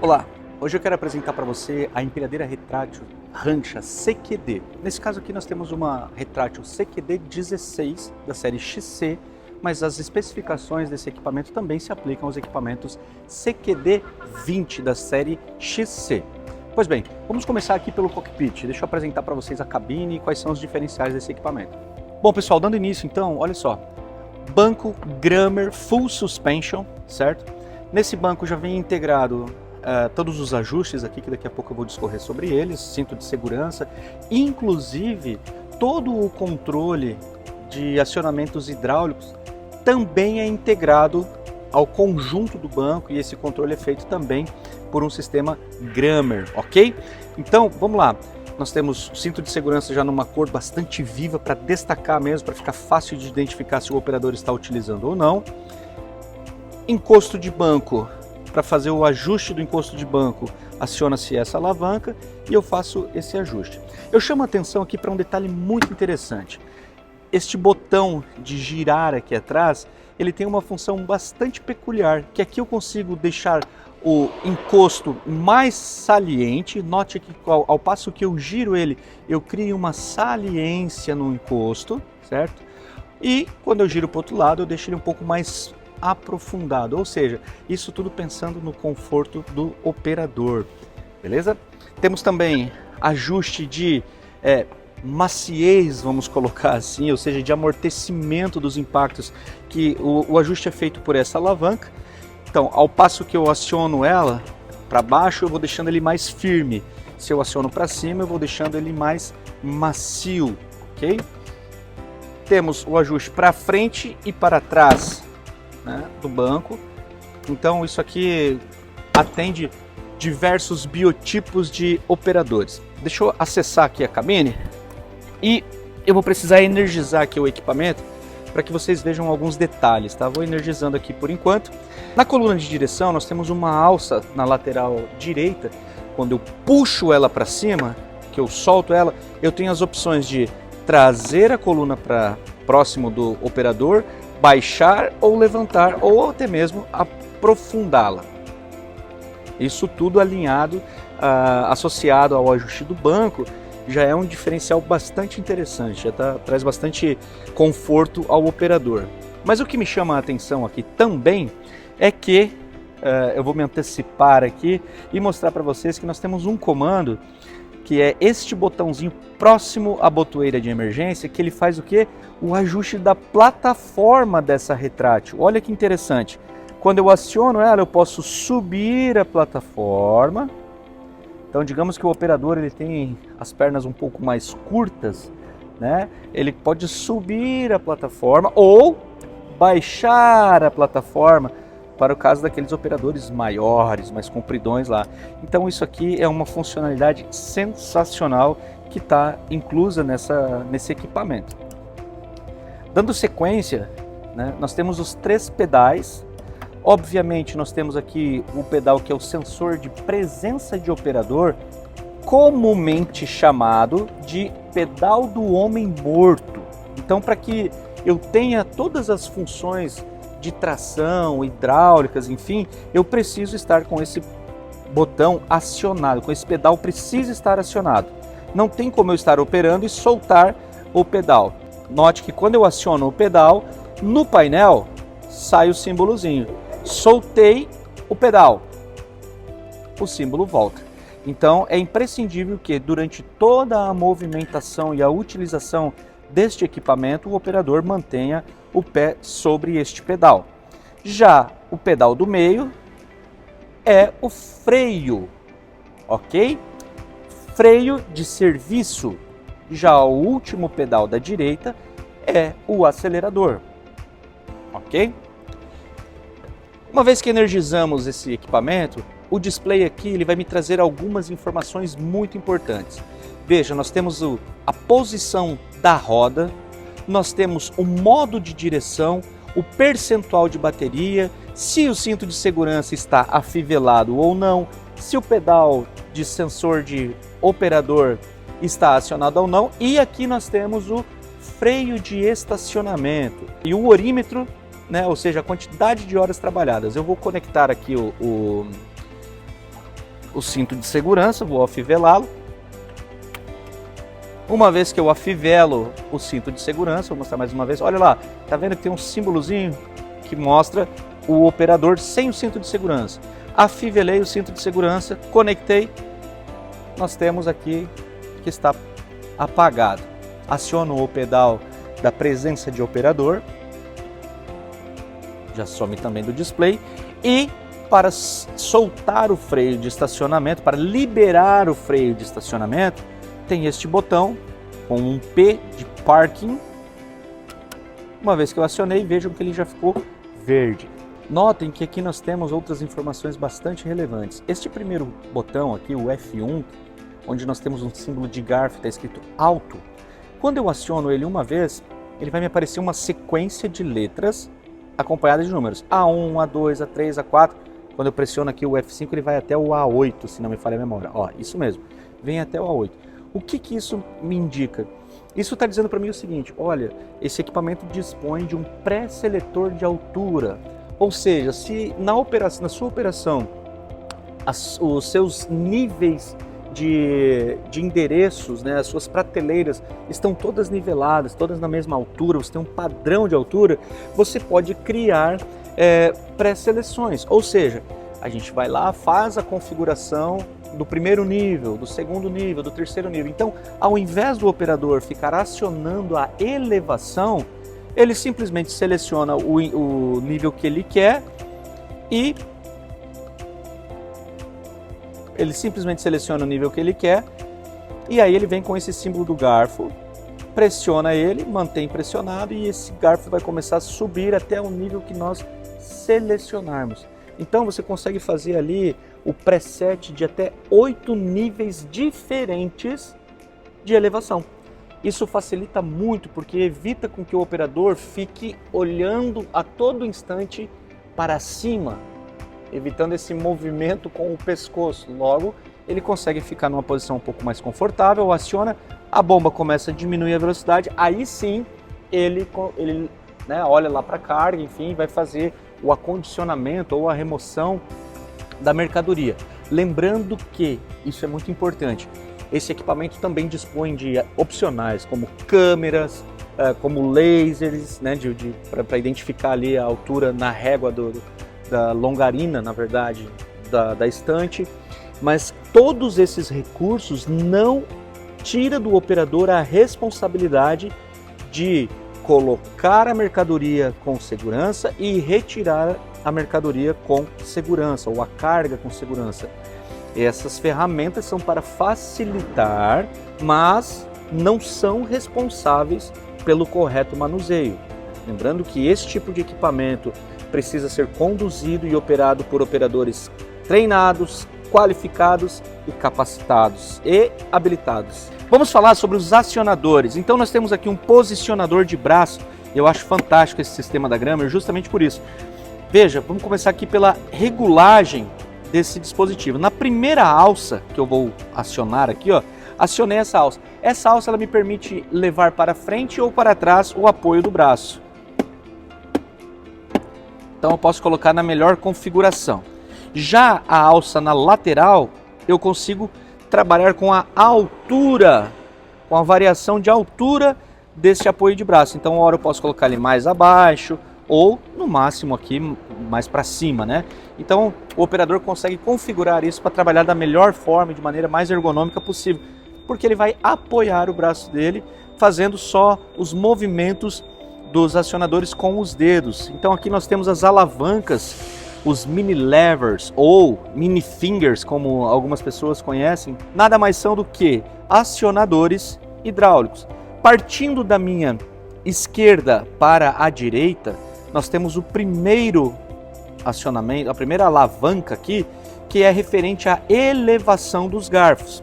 Olá, hoje eu quero apresentar para você a empilhadeira retrátil Rancha CQD. Nesse caso aqui nós temos uma retrátil CQD 16 da série XC, mas as especificações desse equipamento também se aplicam aos equipamentos CQD 20 da série XC. Pois bem, vamos começar aqui pelo cockpit. Deixa eu apresentar para vocês a cabine e quais são os diferenciais desse equipamento. Bom pessoal, dando início então, olha só, banco Grummer Full Suspension, certo? Nesse banco já vem integrado todos os ajustes aqui, que daqui a pouco eu vou discorrer sobre eles, cinto de segurança, inclusive todo o controle de acionamentos hidráulicos também é integrado ao conjunto do banco, e esse controle é feito também por um sistema Grummer, ok? Então, vamos lá. Nós temos o cinto de segurança já numa cor bastante viva para destacar mesmo, para ficar fácil de identificar se o operador está utilizando ou não. Encosto de banco, para fazer o ajuste do encosto de banco, aciona-se essa alavanca e eu faço esse ajuste. Eu chamo a atenção aqui para um detalhe muito interessante. Este botão de girar aqui atrás, ele tem uma função bastante peculiar, que aqui eu consigo deixar o encosto mais saliente. Note que ao passo que eu giro ele, eu crio uma saliência no encosto, certo? E quando eu giro para o outro lado, eu deixo ele um pouco mais aprofundado, ou seja, isso tudo pensando no conforto do operador, beleza? Temos também ajuste de maciez, vamos colocar assim, ou seja, de amortecimento dos impactos, que o ajuste é feito por essa alavanca. Então, ao passo que eu aciono ela para baixo, eu vou deixando ele mais firme. Se eu aciono para cima, eu vou deixando ele mais macio, ok? Temos o ajuste para frente e para trás, né, do banco. Então isso aqui atende diversos biotipos de operadores. Deixa eu acessar aqui a cabine e eu vou precisar energizar aqui o equipamento para que vocês vejam alguns detalhes, tá? Vou energizando aqui por enquanto. Na coluna de direção nós temos uma alça na lateral direita. Quando eu puxo ela para cima, que eu solto ela, eu tenho as opções de trazer a coluna para próximo do operador, baixar ou levantar, ou até mesmo aprofundá-la. Isso tudo alinhado, associado ao ajuste do banco, já é um diferencial bastante interessante, já traz bastante conforto ao operador. Mas o que me chama a atenção aqui também é que, eu vou me antecipar aqui e mostrar para vocês que nós temos um comando que é este botãozinho próximo à botoeira de emergência, que ele faz o quê? O ajuste da plataforma dessa retrátil. Olha que interessante. Quando eu aciono ela, eu posso subir a plataforma. Então, digamos que o operador ele tem as pernas um pouco mais curtas, né? Ele pode subir a plataforma ou baixar a plataforma, para o caso daqueles operadores maiores, mais compridões lá. Então isso aqui é uma funcionalidade sensacional que está inclusa nesse equipamento. Dando sequência, né, nós temos os 3 pedais. Obviamente nós temos aqui o pedal que é o sensor de presença de operador, comumente chamado de pedal do homem morto. Então, para que eu tenha todas as funções de tração, hidráulicas, enfim, eu preciso estar com esse botão acionado, com esse pedal precisa estar acionado. Não tem como eu estar operando e soltar o pedal. Note que quando eu aciono o pedal, no painel sai o símbolozinho. Soltei o pedal, o símbolo volta. Então é imprescindível que durante toda a movimentação e a utilização deste equipamento, o operador mantenha o pé sobre este pedal. Já o pedal do meio é o freio, ok? Freio de serviço. Já o último pedal da direita é o acelerador, ok? Uma vez que energizamos esse equipamento, o display aqui ele vai me trazer algumas informações muito importantes. Veja, nós temos a posição da roda, nós temos o modo de direção, o percentual de bateria, se o cinto de segurança está afivelado ou não, se o pedal de sensor de operador está acionado ou não, e aqui nós temos o freio de estacionamento e o orímetro, né, ou seja, a quantidade de horas trabalhadas. Eu vou conectar aqui o cinto de segurança, vou afivelá-lo. Uma vez que eu afivelo o cinto de segurança, vou mostrar mais uma vez, olha lá, tá vendo que tem um símbolozinho que mostra o operador sem o cinto de segurança. Afivelei o cinto de segurança, conectei, nós temos aqui que está apagado. Aciono o pedal da presença de operador, já some também do display, e para soltar o freio de estacionamento, para liberar o freio de estacionamento, tem este botão com um P de parking. Uma vez que eu acionei, vejam que ele já ficou verde. Notem que aqui nós temos outras informações bastante relevantes. Este primeiro botão aqui, o F1, onde nós temos um símbolo de garfo, está escrito alto. Quando eu aciono ele uma vez, ele vai me aparecer uma sequência de letras acompanhada de números. A1, A2, A3, A4. Quando eu pressiono aqui o F5, ele vai até o A8, se não me falha a memória. Ó, isso mesmo, vem até o A8. O que isso me indica? Isso está dizendo para mim o seguinte, olha, esse equipamento dispõe de um pré-seletor de altura. Ou seja, se na sua operação os seus níveis de endereços, né, as suas prateleiras estão todas niveladas, todas na mesma altura, você tem um padrão de altura, você pode criar pré-seleções. Ou seja, a gente vai lá, faz a configuração do primeiro nível, do segundo nível, do terceiro nível. Então, ao invés do operador ficar acionando a elevação, ele simplesmente seleciona o nível que ele quer e aí ele vem com esse símbolo do garfo, pressiona ele, mantém pressionado e esse garfo vai começar a subir até o nível que nós selecionarmos. Então você consegue fazer ali o preset de até 8 níveis diferentes de elevação. Isso facilita muito porque evita com que o operador fique olhando a todo instante para cima, evitando esse movimento com o pescoço. Logo, ele consegue ficar numa posição um pouco mais confortável, aciona, a bomba começa a diminuir a velocidade, aí sim ele olha lá para a carga, enfim, vai fazer o acondicionamento ou a remoção da mercadoria. Lembrando que, isso é muito importante, esse equipamento também dispõe de opcionais como câmeras, como lasers, né, para identificar ali a altura na régua da longarina, na verdade, da estante. Mas todos esses recursos não tira do operador a responsabilidade de colocar a mercadoria com segurança e retirar a mercadoria com segurança, ou a carga com segurança. Essas ferramentas são para facilitar, mas não são responsáveis pelo correto manuseio. Lembrando que esse tipo de equipamento precisa ser conduzido e operado por operadores treinados, qualificados e capacitados e habilitados. Vamos falar sobre os acionadores. Então nós temos aqui um posicionador de braço. Eu acho fantástico esse sistema da Grammer justamente por isso. Veja, vamos começar aqui pela regulagem desse dispositivo. Na primeira alça que eu vou acionar aqui, ó, acionei essa alça. Essa alça ela me permite levar para frente ou para trás o apoio do braço. Então eu posso colocar na melhor configuração. Já a alça na lateral, eu consigo trabalhar com a altura, com a variação de altura desse apoio de braço. Então, uma hora eu posso colocar ele mais abaixo ou no máximo aqui mais para cima, né? Então, o operador consegue configurar isso para trabalhar da melhor forma, de maneira mais ergonômica possível, porque ele vai apoiar o braço dele fazendo só os movimentos dos acionadores com os dedos. Então, aqui nós temos as alavancas, os mini levers ou mini fingers, como algumas pessoas conhecem, nada mais são do que acionadores hidráulicos. Partindo da minha esquerda para a direita, nós temos o primeiro acionamento, a primeira alavanca aqui, que é referente à elevação dos garfos.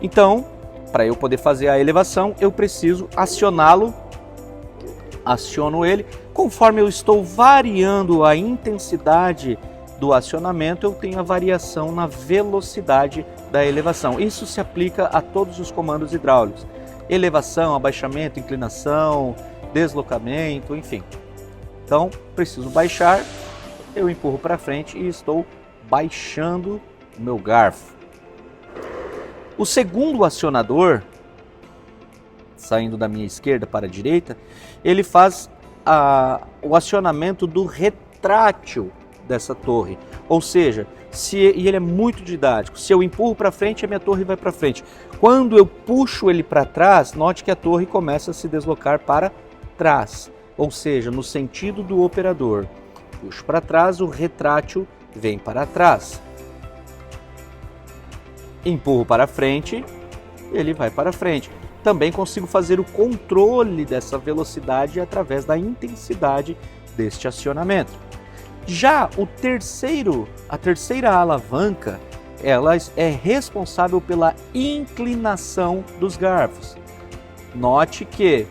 Então, para eu poder fazer a elevação, eu preciso acioná-lo. Aciono ele. Conforme eu estou variando a intensidade do acionamento, eu tenho a variação na velocidade da elevação. Isso se aplica a todos os comandos hidráulicos. Elevação, abaixamento, inclinação, deslocamento, enfim. Então, preciso baixar, eu empurro para frente e estou baixando o meu garfo. O segundo acionador, saindo da minha esquerda para a direita, ele faz o acionamento do retrátil dessa torre. Ou seja, e ele é muito didático, se eu empurro para frente, a minha torre vai para frente. Quando eu puxo ele para trás, note que a torre começa a se deslocar para trás, ou seja, no sentido do operador. Puxo para trás, o retrátil vem para trás. Empurro para frente, ele vai para frente. Também consigo fazer o controle dessa velocidade através da intensidade deste acionamento. Já a terceira alavanca, ela é responsável pela inclinação dos garfos. Note que,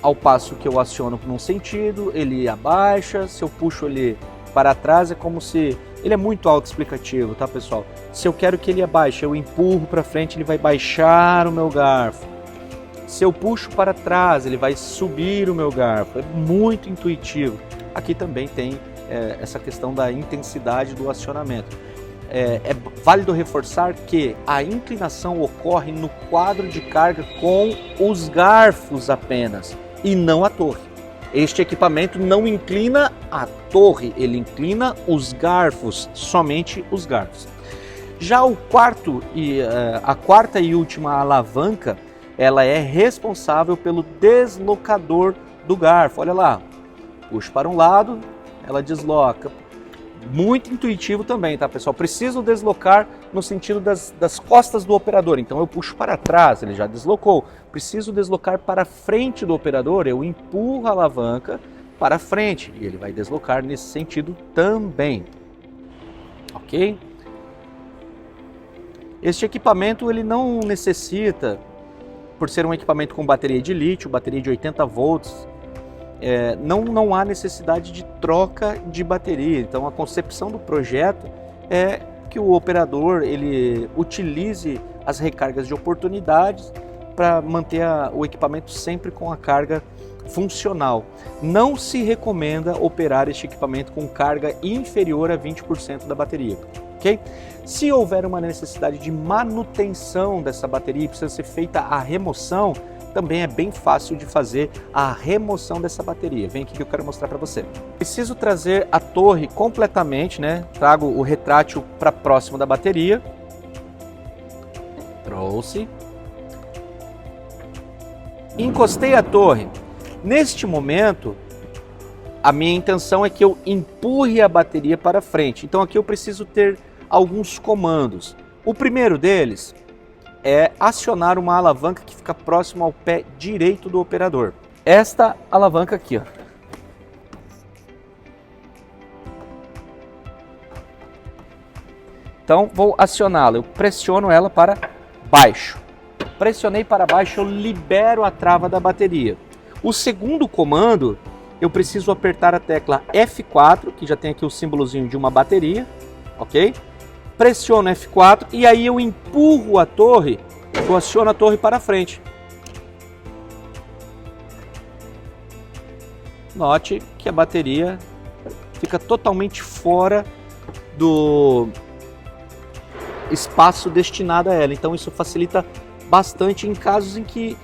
ao passo que eu aciono num sentido, ele abaixa, se eu puxo ele para trás, é como se... Ele é muito autoexplicativo, tá, pessoal? Se eu quero que ele abaixe, eu empurro para frente, ele vai baixar o meu garfo. Se eu puxo para trás, ele vai subir o meu garfo. É muito intuitivo. Aqui também tem essa questão da intensidade do acionamento. É válido reforçar que a inclinação ocorre no quadro de carga com os garfos apenas, e não a torre. Este equipamento não inclina a torre, ele inclina os garfos, somente os garfos. Já a quarta e última alavanca, ela é responsável pelo deslocador do garfo. Olha lá, puxo para um lado, ela desloca. Muito intuitivo também, tá, pessoal? Preciso deslocar no sentido das costas do operador, então eu puxo para trás, ele já deslocou. Preciso deslocar para frente do operador, eu empurro a alavanca para frente e ele vai deslocar nesse sentido também. Ok? Este equipamento ele não necessita, por ser um equipamento com bateria de lítio, bateria de 80 volts, não há necessidade de troca de bateria. Então a concepção do projeto é que o operador ele utilize as recargas de oportunidades para manter o equipamento sempre com a carga funcional. Não se recomenda operar este equipamento com carga inferior a 20% da bateria. Okay? Se houver uma necessidade de manutenção dessa bateria e precisa ser feita a remoção, também é bem fácil de fazer a remoção dessa bateria. Vem aqui que eu quero mostrar para você. Preciso trazer a torre completamente, né? Trago o retrátil para próximo da bateria. Trouxe. Encostei a torre. Neste momento, a minha intenção é que eu empurre a bateria para frente. Então aqui eu preciso ter alguns comandos. O primeiro deles é acionar uma alavanca que fica próximo ao pé direito do operador. Esta alavanca aqui, ó. Então vou acioná-la, eu pressiono ela para baixo. Pressionei para baixo, eu libero a trava da bateria. O segundo comando, eu preciso apertar a tecla F4, que já tem aqui o símbolozinho de uma bateria, ok? Pressiono F4 e aí eu empurro a torre, eu aciono a torre para frente. Note que a bateria fica totalmente fora do espaço destinado a ela. Então isso facilita bastante em casos em que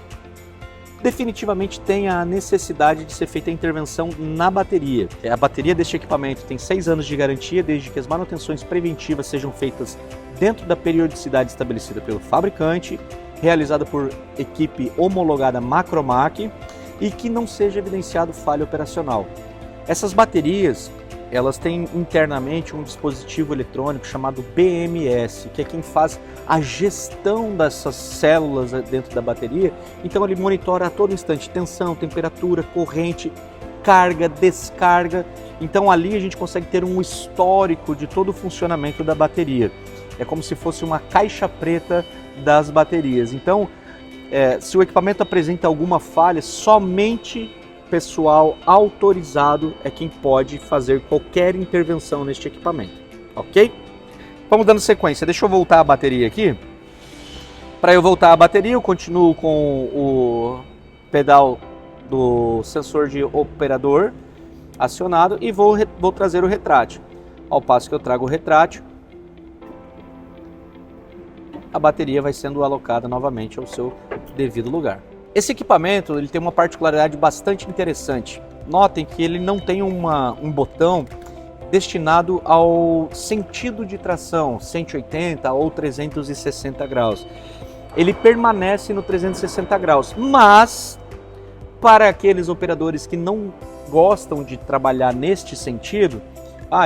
definitivamente tem a necessidade de ser feita a intervenção na bateria. A bateria deste equipamento tem 6 anos de garantia, desde que as manutenções preventivas sejam feitas dentro da periodicidade estabelecida pelo fabricante, realizada por equipe homologada Macromac e que não seja evidenciado falha operacional. Essas baterias, elas têm internamente um dispositivo eletrônico chamado BMS, que é quem faz a gestão dessas células dentro da bateria. Então ele monitora a todo instante tensão, temperatura, corrente, carga, descarga. Então ali a gente consegue ter um histórico de todo o funcionamento da bateria. É como se fosse uma caixa preta das baterias. Então, se o equipamento apresenta alguma falha, somente pessoal autorizado é quem pode fazer qualquer intervenção neste equipamento, ok? Vamos dando sequência. Deixa eu voltar a bateria aqui. Para eu voltar a bateria, eu continuo com o pedal do sensor de operador acionado e vou trazer o retrátil. Ao passo que eu trago o retrátil, a bateria vai sendo alocada novamente ao seu devido lugar. Esse equipamento ele tem uma particularidade bastante interessante. Notem que ele não tem um botão destinado ao sentido de tração 180 ou 360 graus. Ele permanece no 360 graus, mas para aqueles operadores que não gostam de trabalhar neste sentido,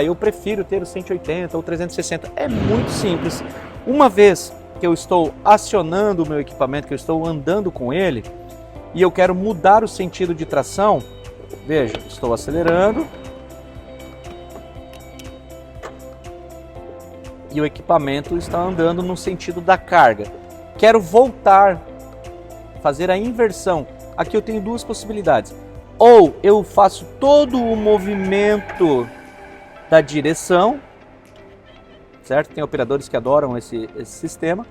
eu prefiro ter o 180 ou 360. É muito simples. Uma vez que eu estou acionando o meu equipamento, que eu estou andando com ele, e eu quero mudar o sentido de tração, veja, estou acelerando, e o equipamento está andando no sentido da carga. Quero voltar, fazer a inversão. Aqui eu tenho duas possibilidades. Ou eu faço todo o movimento da direção, certo? Tem operadores que adoram esse sistema.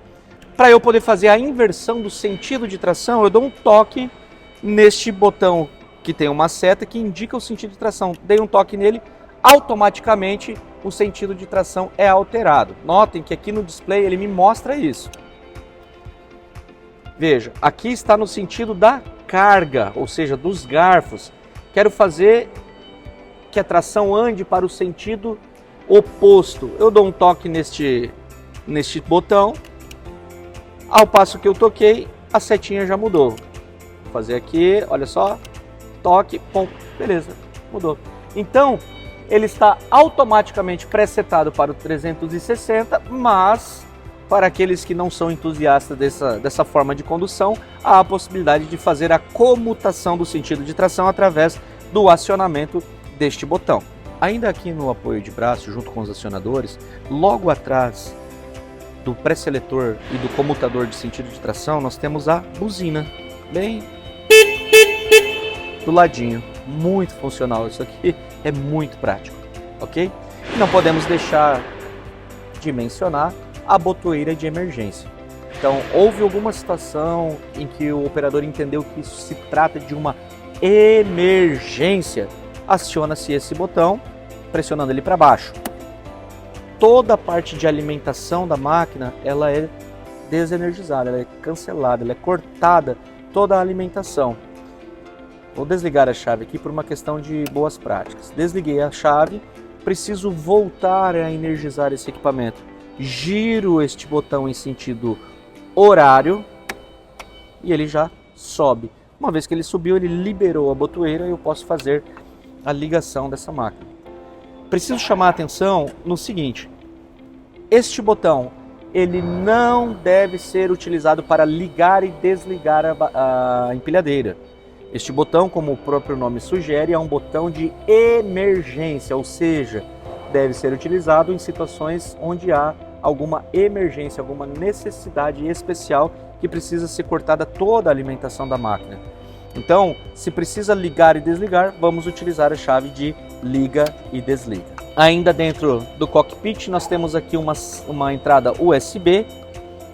Para eu poder fazer a inversão do sentido de tração, eu dou um toque neste botão que tem uma seta que indica o sentido de tração. Dei um toque nele, automaticamente o sentido de tração é alterado. Notem que aqui no display ele me mostra isso. Veja, aqui está no sentido da carga, ou seja, dos garfos. Quero fazer que a tração ande para o sentido oposto. Eu dou um toque neste botão. Ao passo que eu toquei, a setinha já mudou. Vou fazer aqui, olha só, toque, pum, beleza, mudou. Então, ele está automaticamente presetado para o 360, mas para aqueles que não são entusiastas dessa forma de condução, há a possibilidade de fazer a comutação do sentido de tração através do acionamento deste botão. Ainda aqui no apoio de braço, junto com os acionadores, logo atrás do pré-seletor e do comutador de sentido de tração, nós temos a buzina, bem do ladinho. Muito funcional, isso aqui é muito prático, ok? E não podemos deixar de mencionar a botoeira de emergência. Então, houve alguma situação em que o operador entendeu que isso se trata de uma emergência, aciona-se esse botão, pressionando ele para baixo. Toda a parte de alimentação da máquina, ela é desenergizada, ela é cancelada, ela é cortada, toda a alimentação. Vou desligar a chave aqui por uma questão de boas práticas. Desliguei a chave, preciso voltar a energizar esse equipamento. Giro este botão em sentido horário e ele já sobe. Uma vez que ele subiu, ele liberou a botoeira e eu posso fazer a ligação dessa máquina. Preciso chamar a atenção no seguinte: este botão ele não deve ser utilizado para ligar e desligar a empilhadeira. Este botão, como o próprio nome sugere, é um botão de emergência, ou seja, deve ser utilizado em situações onde há alguma emergência, alguma necessidade especial que precisa ser cortada toda a alimentação da máquina. Então, se precisa ligar e desligar, vamos utilizar a chave de liga e desliga. Ainda dentro do cockpit, nós temos aqui uma entrada USB,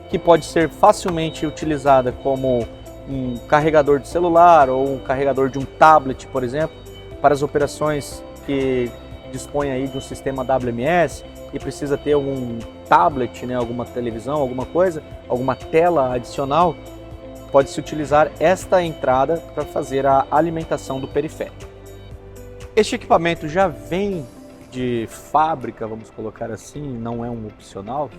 que pode ser facilmente utilizada como um carregador de celular ou um carregador de um tablet, por exemplo, para as operações que dispõem aí de um sistema WMS e precisa ter um tablet, né, alguma televisão, alguma coisa, alguma tela adicional, pode-se utilizar esta entrada para fazer a alimentação do periférico. Este equipamento já vem de fábrica, vamos colocar assim, não é um opcional,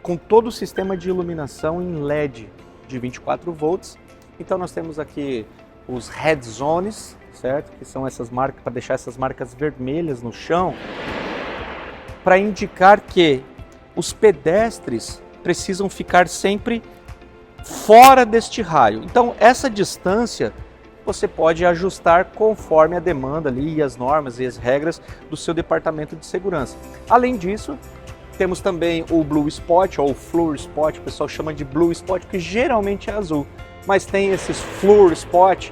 com todo o sistema de iluminação em LED de 24 volts. Então nós temos aqui os red zones, certo? Que são essas marcas, para deixar essas marcas vermelhas no chão, para indicar que os pedestres precisam ficar sempre fora deste raio. Então essa distância você pode ajustar conforme a demanda ali e as normas e as regras do seu departamento de segurança. Além disso, temos também o Blue Spot ou Fluor Spot, o pessoal chama de Blue Spot, que geralmente é azul, mas tem esses Fluor Spot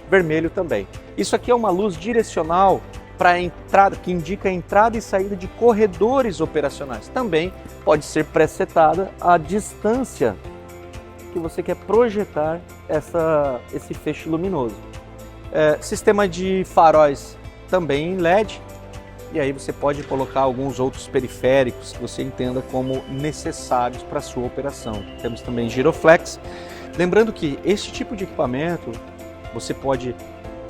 vermelho também. Isso aqui é uma luz direcional para a entrada, que indica a entrada e saída de corredores operacionais. Também pode ser presetada a distância que você quer projetar esse feixe luminoso. Sistema de faróis também em LED, e aí você pode colocar alguns outros periféricos que você entenda como necessários para a sua operação. Temos também giroflex. Lembrando que esse tipo de equipamento você pode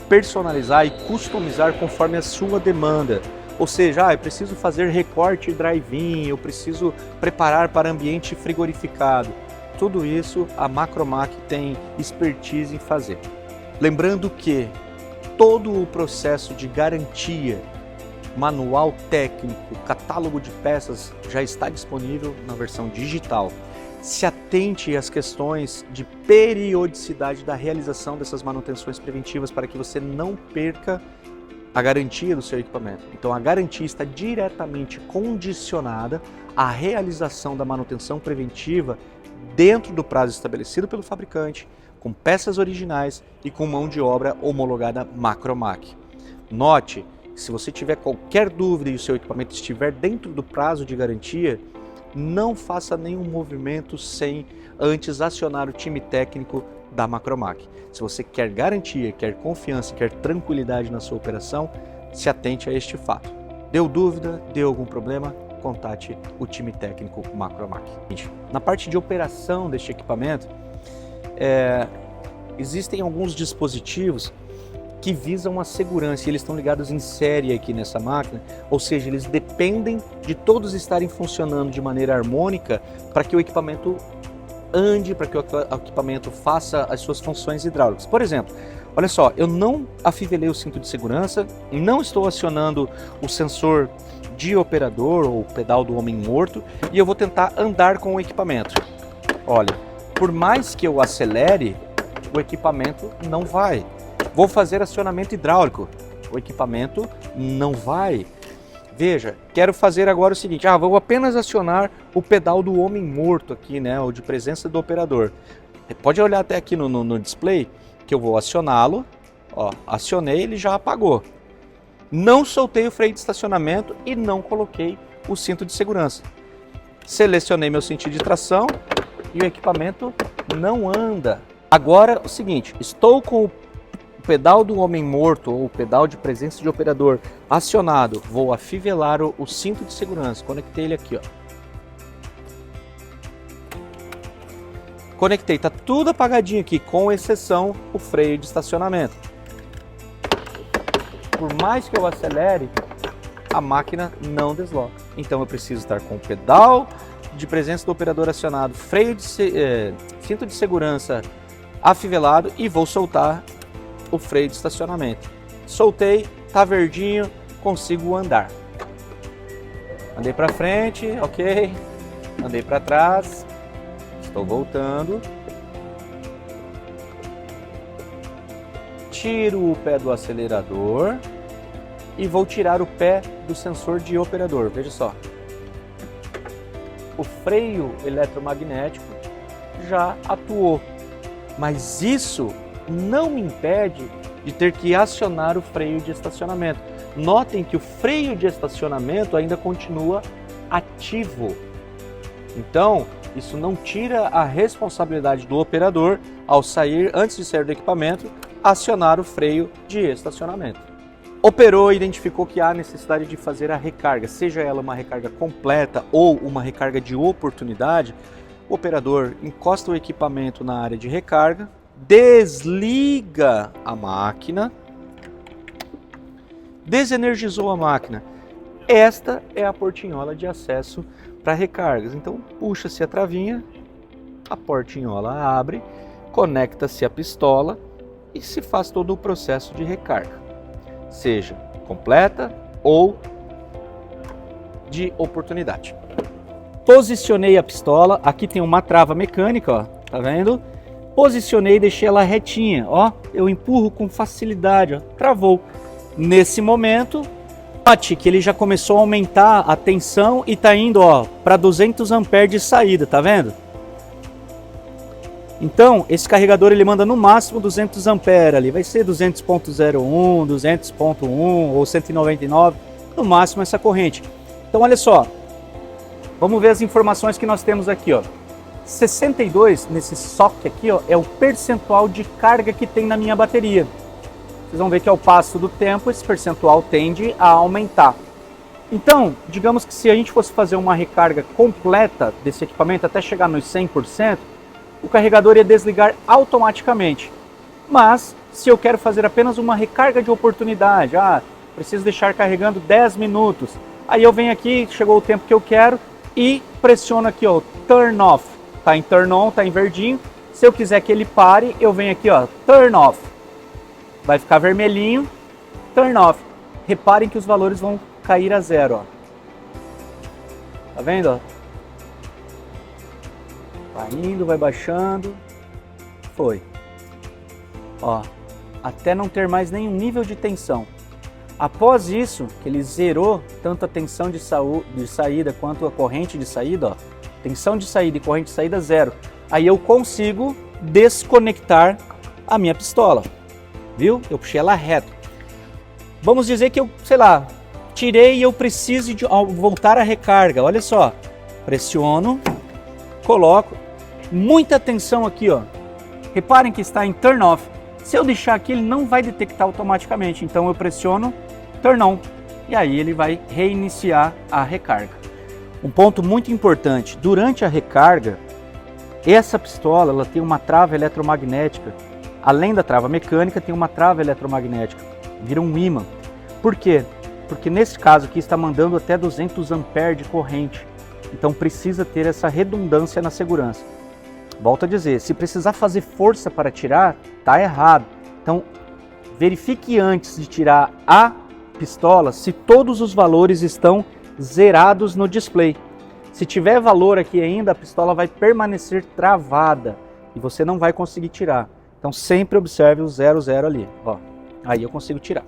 personalizar e customizar conforme a sua demanda. Ou seja, eu preciso fazer recorte drive-in, eu preciso preparar para ambiente frigorificado. Tudo isso a Macromac tem expertise em fazer. Lembrando que todo o processo de garantia, manual técnico, catálogo de peças já está disponível na versão digital. Se atente às questões de periodicidade da realização dessas manutenções preventivas para que você não perca a garantia do seu equipamento. Então a garantia está diretamente condicionada à realização da manutenção preventiva dentro do prazo estabelecido pelo fabricante, com peças originais e com mão de obra homologada Macromac. Note, se você tiver qualquer dúvida e o seu equipamento estiver dentro do prazo de garantia, não faça nenhum movimento sem antes acionar o time técnico da Macromac. Se você quer garantia, quer confiança, quer tranquilidade na sua operação, se atente a este fato. Deu dúvida, deu algum problema? Contate o time técnico Macromac. Na parte de operação deste equipamento, existem alguns dispositivos que visam a segurança e eles estão ligados em série aqui nessa máquina, ou seja, eles dependem de todos estarem funcionando de maneira harmônica para que o equipamento ande, para que o equipamento faça as suas funções hidráulicas. Por exemplo, olha só, eu não afivelei o cinto de segurança, não estou acionando o sensor de operador ou pedal do homem morto e eu vou tentar andar com o equipamento. Olha, por mais que eu acelere, o equipamento não vai. Vou fazer acionamento hidráulico, o equipamento não vai. Veja, quero fazer agora o seguinte, vou apenas acionar o pedal do homem morto aqui, né, ou de presença do operador. Pode olhar até aqui no display, que eu vou acioná-lo, ó, acionei, ele já apagou. Não soltei o freio de estacionamento e não coloquei o cinto de segurança. Selecionei meu cinto de tração e o equipamento não anda. Agora, o seguinte, estou com o pedal do homem morto ou o pedal de presença de operador acionado, vou afivelar o cinto de segurança, conectei ele aqui, ó. Conectei, tá tudo apagadinho aqui, com exceção o freio de estacionamento. Por mais que eu acelere, a máquina não desloca. Então eu preciso estar com o pedal de presença do operador acionado, freio de cinto de segurança afivelado e vou soltar o freio de estacionamento. Soltei, tá verdinho, consigo andar. Andei para frente, ok. Andei para trás, estou voltando. Tiro o pé do acelerador e vou tirar o pé do sensor de operador. Veja só. O freio eletromagnético já atuou, mas isso não me impede de ter que acionar o freio de estacionamento. Notem que o freio de estacionamento ainda continua ativo. Então, isso não tira a responsabilidade do operador ao sair, antes de sair do equipamento, acionar o freio de estacionamento. Operou e identificou que há necessidade de fazer a recarga, seja ela uma recarga completa ou uma recarga de oportunidade. O operador encosta o equipamento na área de recarga, desliga a máquina, desenergizou a máquina. Esta é a portinhola de acesso para recargas. Então puxa-se a travinha, a portinhola abre, conecta-se a pistola e se faz todo o processo de recarga, seja completa ou de oportunidade. Posicionei a pistola, aqui tem uma trava mecânica, ó, tá vendo? Posicionei e deixei ela retinha, ó, eu empurro com facilidade, ó, travou. Nesse momento, note que ele já começou a aumentar a tensão e tá indo, ó, para 200 amperes de saída, tá vendo? Então, esse carregador ele manda no máximo 200 amperes ali, vai ser 200.01, 200.1 ou 199, no máximo essa corrente. Então, olha só, vamos ver as informações que nós temos aqui, ó. 62 nesse socket aqui, ó, é o percentual de carga que tem na minha bateria. Vocês vão ver que ao passo do tempo esse percentual tende a aumentar. Então, digamos que se a gente fosse fazer uma recarga completa desse equipamento até chegar nos 100%, o carregador ia desligar automaticamente. Mas, se eu quero fazer apenas uma recarga de oportunidade, preciso deixar carregando 10 minutos, aí eu venho aqui, chegou o tempo que eu quero e pressiono aqui, ó, turn off. Tá em turn on, tá em verdinho. Se eu quiser que ele pare, eu venho aqui, ó, turn off. Vai ficar vermelhinho, turn off. Reparem que os valores vão cair a zero, ó. Tá vendo, ó? Vai indo, vai baixando. Foi. Ó, até não ter mais nenhum nível de tensão. Após isso, que ele zerou tanto a tensão de saída quanto a corrente de saída, ó, tensão de saída e corrente de saída zero. Aí eu consigo desconectar a minha pistola, viu? Eu puxei ela reto. Vamos dizer que eu, sei lá, tirei e eu preciso de voltar à recarga. Olha só, pressiono, coloco, muita tensão aqui, ó. Reparem que está em turn off. Se eu deixar aqui, ele não vai detectar automaticamente. Então eu pressiono turn on e aí ele vai reiniciar a recarga. Um ponto muito importante, durante a recarga, essa pistola ela tem uma trava eletromagnética. Além da trava mecânica, tem uma trava eletromagnética. Vira um ímã. Por quê? Porque nesse caso aqui está mandando até 200 amperes de corrente. Então precisa ter essa redundância na segurança. Volto a dizer, se precisar fazer força para tirar, tá errado. Então verifique antes de tirar a pistola se todos os valores estão zerados no display. Se tiver valor aqui ainda, a pistola vai permanecer travada e você não vai conseguir tirar. Então sempre observe o 00 ali, ó. Aí eu consigo tirar.